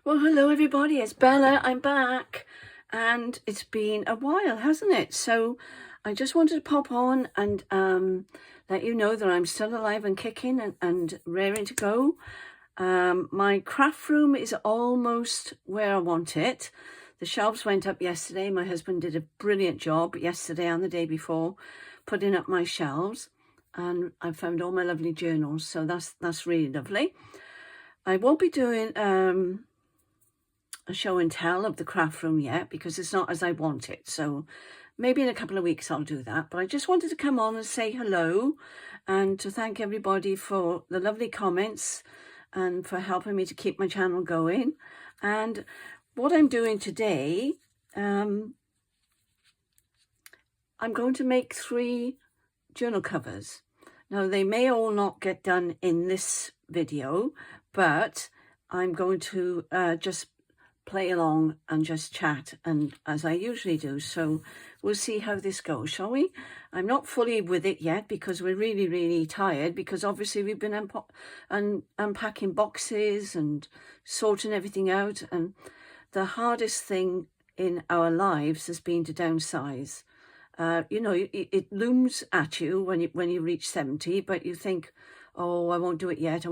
Well, hello everybody, it's Bella, I'm back, and it's been a while, hasn't it? So I just wanted to pop on and let you know that I'm still alive and kicking and raring to go. My craft room is almost where I want it. The shelves went up yesterday. My husband did a brilliant job yesterday and the day before putting up my shelves, and I found all my lovely journals, so that's really lovely. I won't be doing a show and tell of the craft room yet because it's not as I want it, so maybe in a couple of weeks I'll do that. But I just wanted to come on and say hello and to thank everybody for the lovely comments and for helping me to keep my channel going. And what I'm doing today, I'm going to make 3 journal covers. Now they may all not get done in this video, but I'm going to just play along and just chat, and as I usually do. So we'll see how this goes, shall we? I'm not fully with it yet because we're really tired, because obviously we've been unpacking boxes and sorting everything out, and the hardest thing in our lives has been to downsize. You know, it looms at you when you reach 70, but you think, oh, I won't do it yet,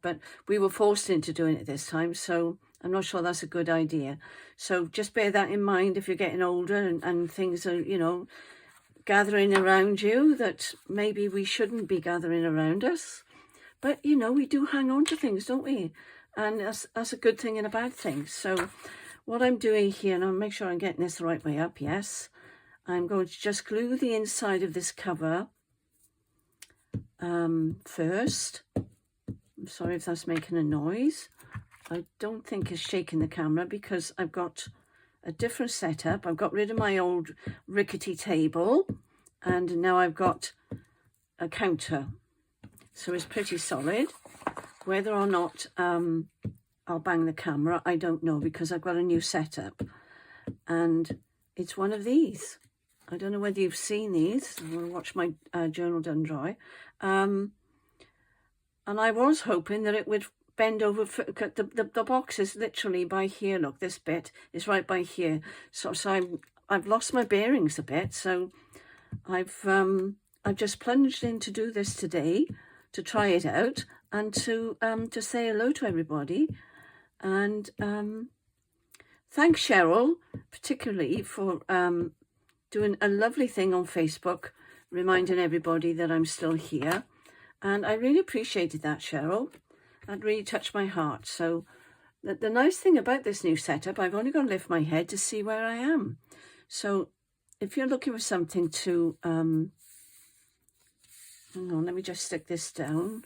but we were forced into doing it this time, so I'm not sure that's a good idea. So just bear that in mind if you're getting older and things are, you know, gathering around you that maybe we shouldn't be gathering around us. But, you know, we do hang on to things, don't we? And that's a good thing and a bad thing. So what I'm doing here, and I'll make sure I'm getting this the right way up, yes. I'm going to just glue the inside of this cover first. I'm sorry if that's making a noise. I don't think it's shaking the camera because I've got a different setup. I've got rid of my old rickety table and now I've got a counter. So it's pretty solid. Whether or not I'll bang the camera, I don't know, because I've got a new setup. And it's one of these. I don't know whether you've seen these. I'm going to watch my journal done dry. And I was hoping that it would bend over. The box is literally by here. Look, this bit is right by here. So I've lost my bearings a bit. So I've just plunged in to do this today, to try it out and to say hello to everybody. And thanks, Cheryl, particularly for doing a lovely thing on Facebook, reminding everybody that I'm still here. And I really appreciated that, Cheryl. That really touched my heart. So the nice thing about this new setup, I've only got to lift my head to see where I am. So if you're looking for something to, hang on, let me just stick this down.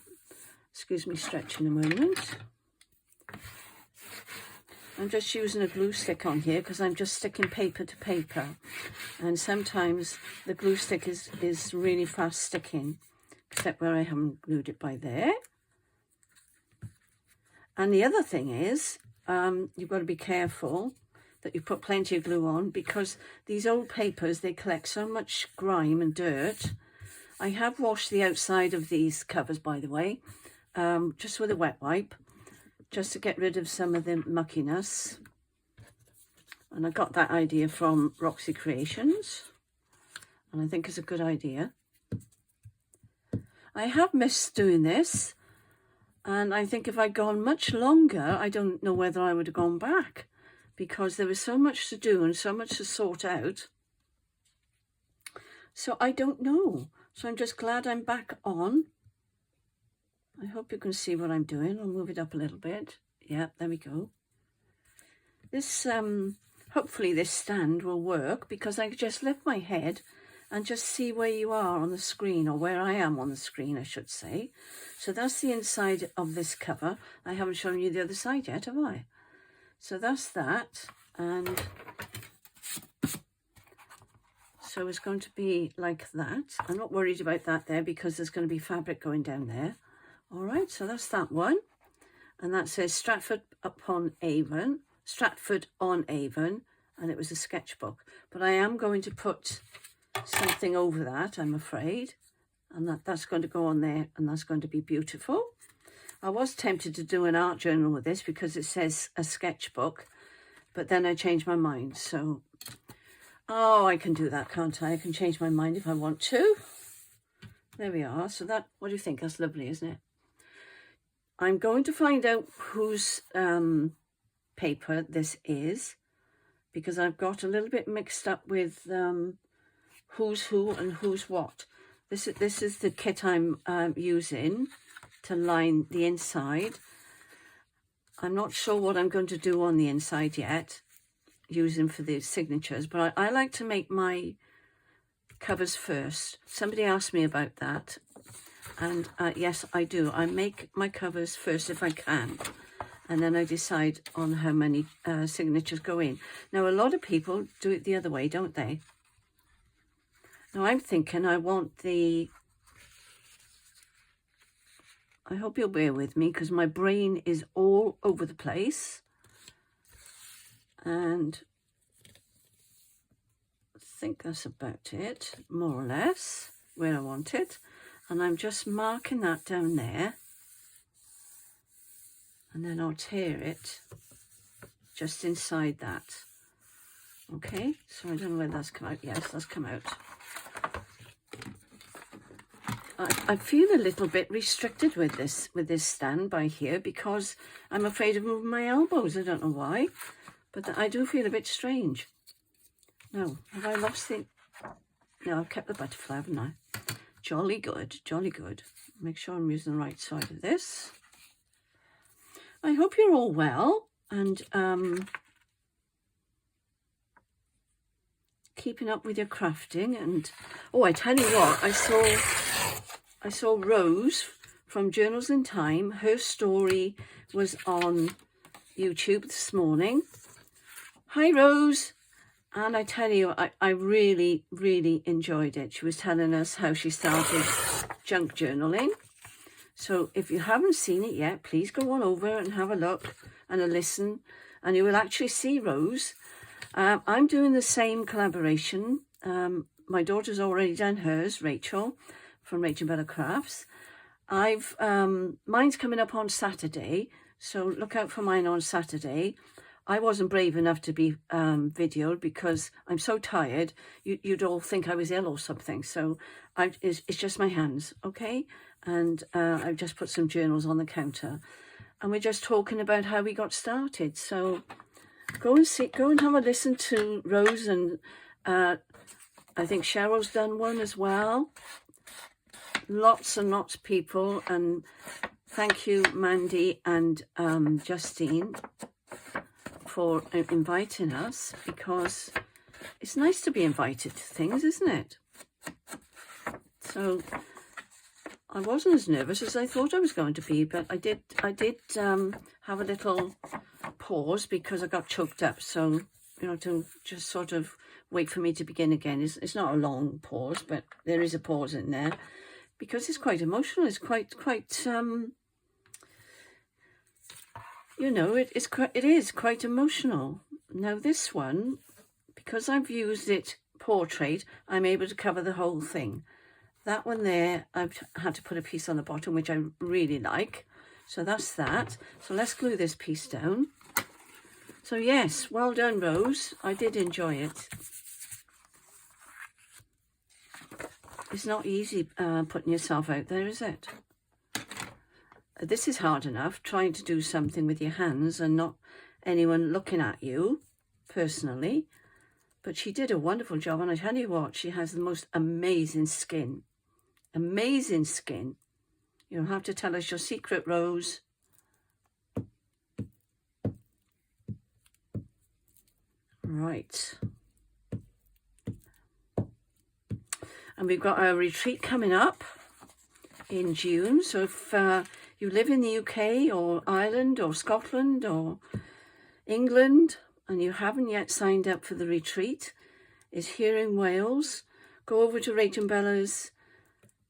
Excuse me, stretching a moment. I'm just using a glue stick on here because I'm just sticking paper to paper. And sometimes the glue stick is really fast sticking, except where I haven't glued it by there. And the other thing is, you've got to be careful that you put plenty of glue on, because these old papers, they collect so much grime and dirt. I have washed the outside of these covers, by the way, just with a wet wipe, just to get rid of some of the muckiness. And I got that idea from Roxy Creations, and I think it's a good idea. I have missed doing this, and I think if I'd gone much longer, I don't know whether I would have gone back, because there was so much to do and so much to sort out. So I don't know. So I'm just glad I'm back on. I hope you can see what I'm doing. I'll move it up a little bit. Yeah, there we go. This, hopefully this stand will work, because I could just lift my head and just see where you are on the screen, or where I am on the screen, I should say. So that's the inside of this cover. I haven't shown you the other side yet, have I? So that's that. And so it's going to be like that. I'm not worried about that there, because there's going to be fabric going down there. All right, so that's that one. And that says Stratford on Avon, and it was a sketchbook. But I am going to put something over that, I'm afraid, and that's going to go on there, and that's going to be beautiful. I was tempted to do an art journal with this because it says a sketchbook, but then I changed my mind. So, oh, I can do that, can't I? I can change my mind if I want to. There we are. So that, what do you think? That's lovely, isn't it? I'm going to find out whose paper this is, because I've got a little bit mixed up with who's who and who's what. This is the kit I'm using to line the inside. I'm not sure what I'm going to do on the inside yet, using for the signatures, but I like to make my covers first. Somebody asked me about that, and yes, I do. I make my covers first if I can, and then I decide on how many signatures go in. Now, a lot of people do it the other way, don't they? Now, I'm thinking I want the... I hope you'll bear with me because my brain is all over the place. And I think that's about it, more or less, where I want it. And I'm just marking that down there. And then I'll tear it just inside that. Okay, so I don't know whether that's come out. Yes, that's come out. I feel a little bit restricted with this stand by here because I'm afraid of moving my elbows. I don't know why, but I do feel a bit strange. No, have I lost the... No, I've kept the butterfly, haven't I? Jolly good, jolly good. Make sure I'm using the right side of this. I hope you're all well and keeping up with your crafting. And oh, I tell you what, I saw Rose from Journals in Time. Her story was on YouTube this morning. Hi, Rose. And I tell you, I really, really enjoyed it. She was telling us how she started junk journaling. So if you haven't seen it yet, please go on over and have a look and a listen. And you will actually see Rose. I'm doing the same collaboration. My daughter's already done hers, Rachel, from Rachel Bella Crafts. Mine's coming up on Saturday, so look out for mine on Saturday. I wasn't brave enough to be videoed because I'm so tired. You'd all think I was ill or something. So it's just my hands, okay? And I've just put some journals on the counter, and we're just talking about how we got started. So go and have a listen to Rose, and I think Cheryl's done one as well. Lots and lots of people, and thank you, Mandy and Justine, for inviting us, because it's nice to be invited to things, isn't it? So I wasn't as nervous as I thought I was going to be, but I did have a little pause because I got choked up. So, you know, to just sort of wait for me to begin again. It's not a long pause, but there is a pause in there because it's quite emotional. It's quite you know, it is quite emotional. Now this one, because I've used it portrait, I'm able to cover the whole thing. That one there, I've had to put a piece on the bottom, which I really like. So that's that. So let's glue this piece down. So yes, well done, Rose. I did enjoy it. It's not easy putting yourself out there, is it? This is hard enough, trying to do something with your hands and not anyone looking at you personally. But she did a wonderful job, and I tell you what, she has the most amazing skin. Amazing skin. You'll have to tell us your secret, Rose. Right. And we've got a retreat coming up in June. So if you live in the UK or Ireland or Scotland or England and you haven't yet signed up for the retreat, it's here in Wales. Go over to Rachel Bella's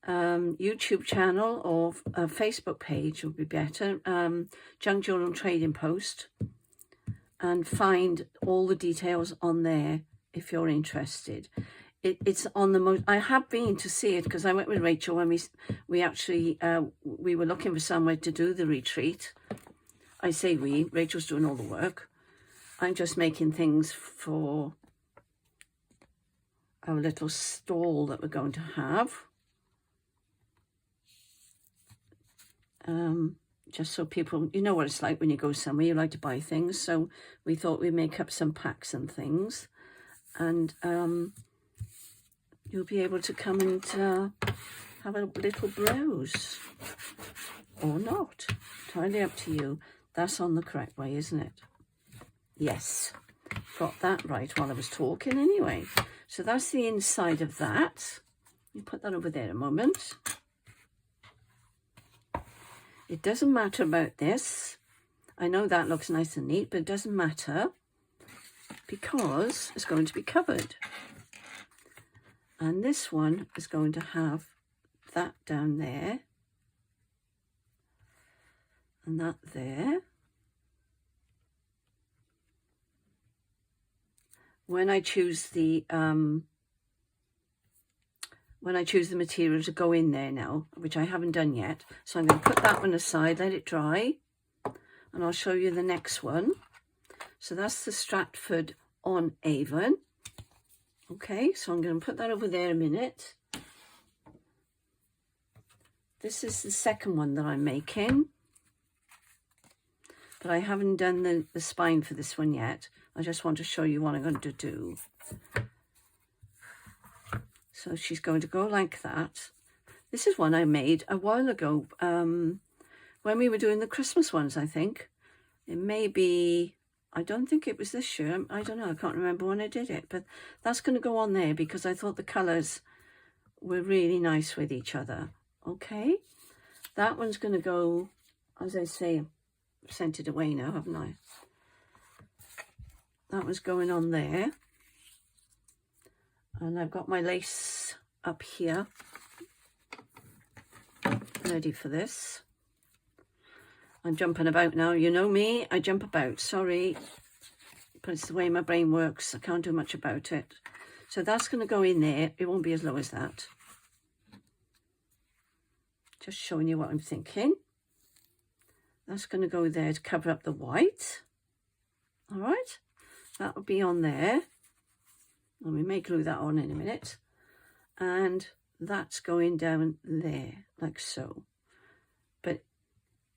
YouTube channel or Facebook page would be better, Junk Journal Trading Post, and find all the details on there if you're interested. it's on the most. I have been to see it because I went with Rachel when we actually we were looking for somewhere to do the retreat. I say we. Rachel's doing all the work. I'm just making things for our little stall that we're going to have. Just so people, you know what it's like when you go somewhere, you like to buy things. So we thought we'd make up some packs and things. And you'll be able to come and have a little browse. Or not. Entirely up to you. That's on the correct way, isn't it? Yes. Got that right while I was talking anyway. So that's the inside of that. You put that over there a moment. It doesn't matter about this. I know that looks nice and neat, but it doesn't matter because it's going to be covered. And this one is going to have that down there and that there. When I choose the material to go in there now, which I haven't done yet, so I'm going to put that one aside, let it dry, and I'll show you the next one. So that's the Stratford on Avon. Okay, so I'm going to put that over there a minute. This is the second one that I'm making, but I haven't done the spine for this one yet. I just want to show you what I'm going to do. So she's going to go like that. This is one I made a while ago when we were doing the Christmas ones, I think. It may be, I don't think it was this year. I don't know, I can't remember when I did it. But that's going to go on there because I thought the colours were really nice with each other. Okay, that one's going to go, as I say, I've sent it away now, haven't I? That was going on there. And I've got my lace up here, ready for this. I'm jumping about now. You know me, I jump about. Sorry, but it's the way my brain works. I can't do much about it. So that's going to go in there. It won't be as low as that. Just showing you what I'm thinking. That's going to go there to cover up the white. All right, that will be on there. And we may glue that on in a minute. And that's going down there, like so. But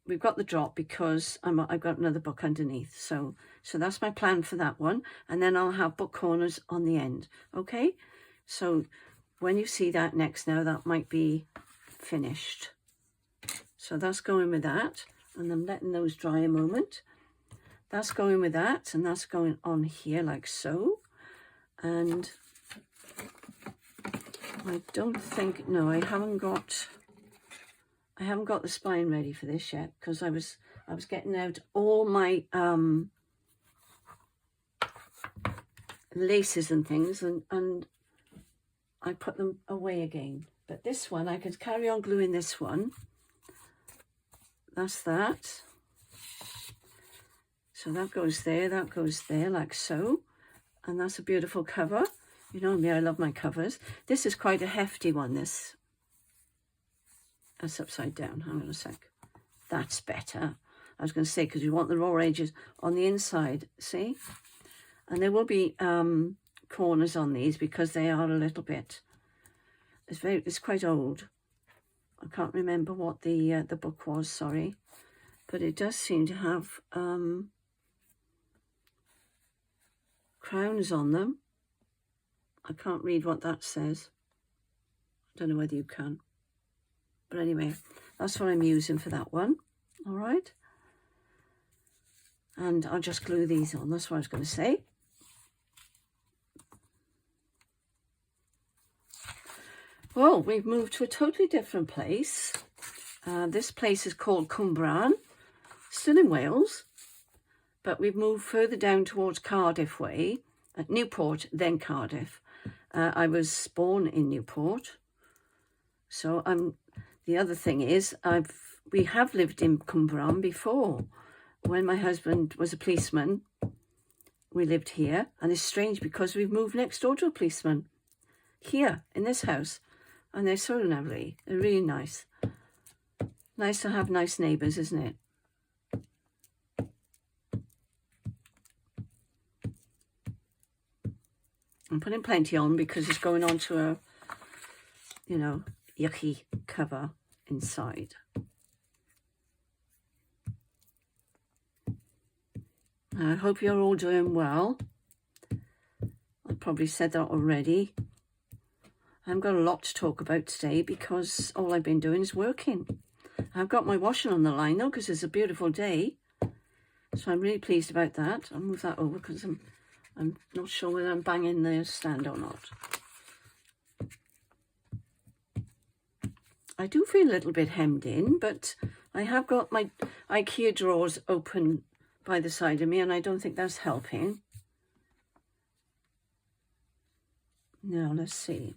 we've got the drop because I've got another book underneath. So that's my plan for that one. And then I'll have book corners on the end. Okay? So when you see that next now, that might be finished. So that's going with that. And I'm letting those dry a moment. That's going with that. And that's going on here like so. And I don't think, no, I haven't got the spine ready for this yet because I was getting out all my laces and things and I put them away again. But this one, I could carry on gluing this one. That's that. So that goes there like so. And that's a beautiful cover. You know me, I love my covers. This is quite a hefty one, this. That's upside down. Hang on a sec. That's better. I was going to say, because you want the raw edges on the inside, see? And there will be corners on these because they are a little bit... It's quite old. I can't remember what the book was, sorry. But it does seem to have... crowns on them. I can't read what that says. I don't know whether you can. But anyway, that's what I'm using for that one. All right. And I'll just glue these on. That's what I was going to say. Well, we've moved to a totally different place. This place is called Cwmbran, still in Wales. But we've moved further down towards Cardiff way, at Newport, then Cardiff. I was born in Newport. So the other thing is, we have lived in Cwmbran before. When my husband was a policeman, we lived here. And it's strange because we've moved next door to a policeman. here in this house. And they're so lovely. They're really nice. Nice to have nice neighbours, isn't it? I'm putting plenty on because it's going on to a, you know, yucky cover inside. I hope you're all doing well. I probably said that already. I haven't got a lot to talk about today because all I've been doing is working. I've got my washing on the line though because it's a beautiful day. So I'm really pleased about that. I'll move that over because I'm not sure whether I'm banging the stand or not. I do feel a little bit hemmed in, but I have got my IKEA drawers open by the side of me and I don't think that's helping. Now, let's see.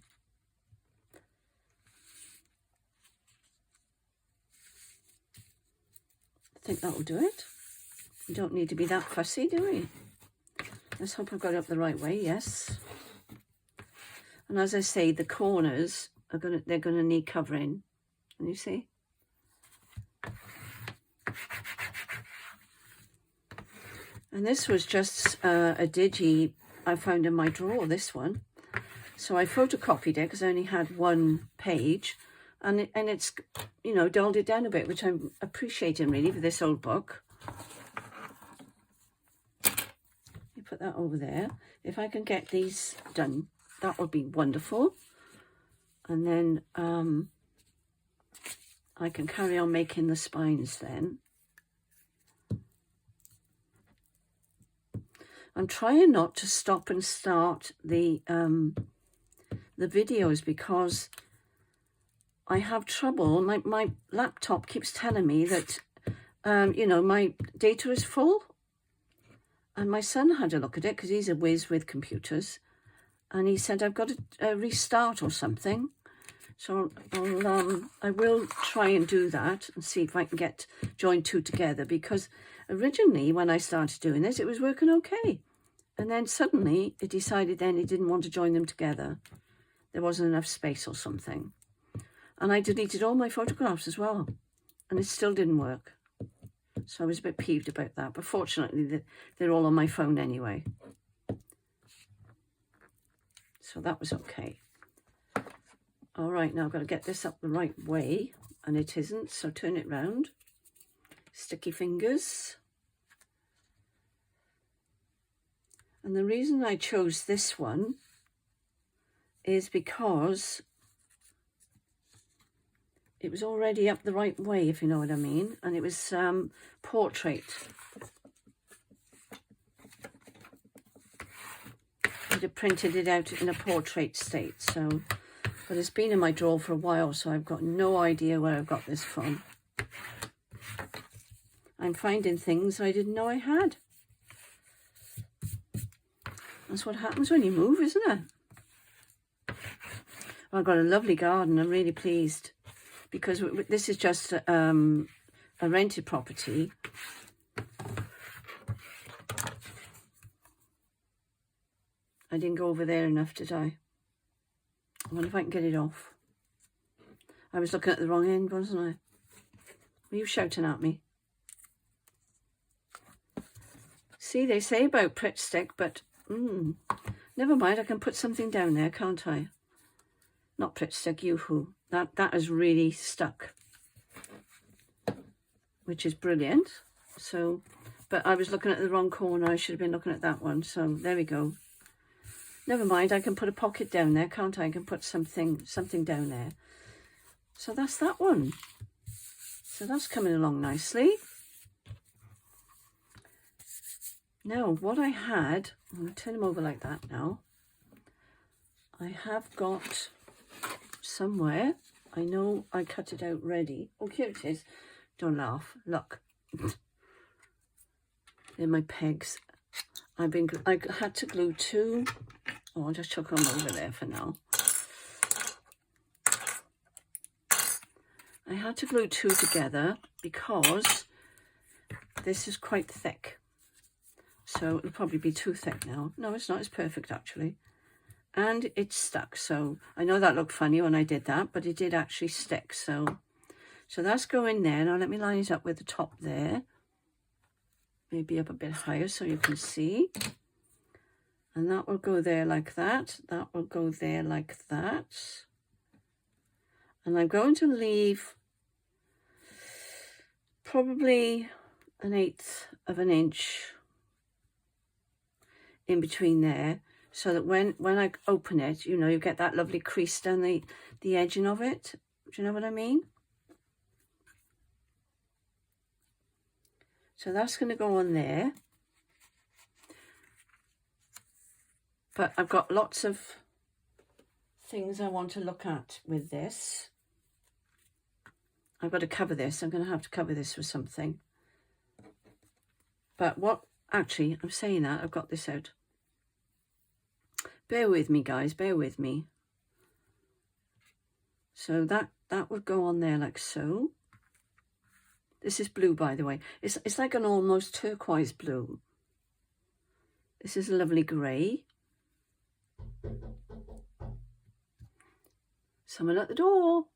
I think that will do it. We don't need to be that fussy, do we? Let's hope I've got it up the right way. Yes. And as I say, the corners are they're gonna need covering. Can you see? And this was just a digi I found in my drawer. This one. So I photocopied it because I only had one page, and it's, you know, dulled it down a bit, which I'm appreciating really for this old book. You put that over there. If I can get these done, that would be wonderful. And then I can carry on making the spines then. I'm trying not to stop and start the videos because I have trouble. My laptop keeps telling me that, you know, my data is full. And my son had a look at it because he's a whiz with computers. And he said, I've got to restart or something. So I will try and do that and see if I can join two together. Because originally when I started doing this, it was working okay. And then suddenly it decided then it didn't want to join them together. There wasn't enough space or something. And I deleted all my photographs as well. And it still didn't work. So I was a bit peeved about that. But fortunately, they're all on my phone anyway. So that was okay. All right, now I've got to get this up the right way. And it isn't, so turn it round. Sticky fingers. And the reason I chose this one is because it was already up the right way, if you know what I mean. And it was portrait. I'd have printed it out in a portrait state. So, but it's been in my drawer for a while, so I've got no idea where I've got this from. I'm finding things I didn't know I had. That's what happens when you move, isn't it? Well, I've got a lovely garden. I'm really pleased. Because this is just a rented property. I didn't go over there enough, did I? I wonder if I can get it off. I was looking at the wrong end, wasn't I? Were you shouting at me? See, they say about Pritt Stick, but never mind. I can put something down there, can't I? Not Pritt Stick, Yoo-hoo. That is really stuck, which is brilliant. So, but I was looking at the wrong corner. I should have been looking at that one. So there we go. Never mind. I can put a pocket down there, can't I? I can put something down there. So that's that one. So that's coming along nicely. Now, what I had, I'm going to turn them over like that now. I have got somewhere, I know I cut it out ready. Oh, here it is. Don't laugh. Look. They're my pegs. I had to glue two. Oh, I'll just chuck them over there for now. I had to glue two together because this is quite thick. So it'll probably be too thick now. No, it's not. It's perfect, actually. and it stuck. So I know that looked funny when I did that, but it did actually stick. So that's going there. Now let me line it up with the top there. Maybe up a bit higher so you can see. And that will go there like that. That will go there like that. And I'm going to leave probably 1/8 of an inch in between there, so that when I open it, you know, you get that lovely crease down the edging of it. Do you know what I mean? So that's going to go on there. But I've got lots of things I want to look at with this. I've got to cover this. I'm going to have to cover this with something. But actually, I'm saying that, I've got this out. Bear with me, guys, bear with me. So that would go on there like so. This is blue, by the way. It's like an almost turquoise blue. This is a lovely grey. Someone at the door.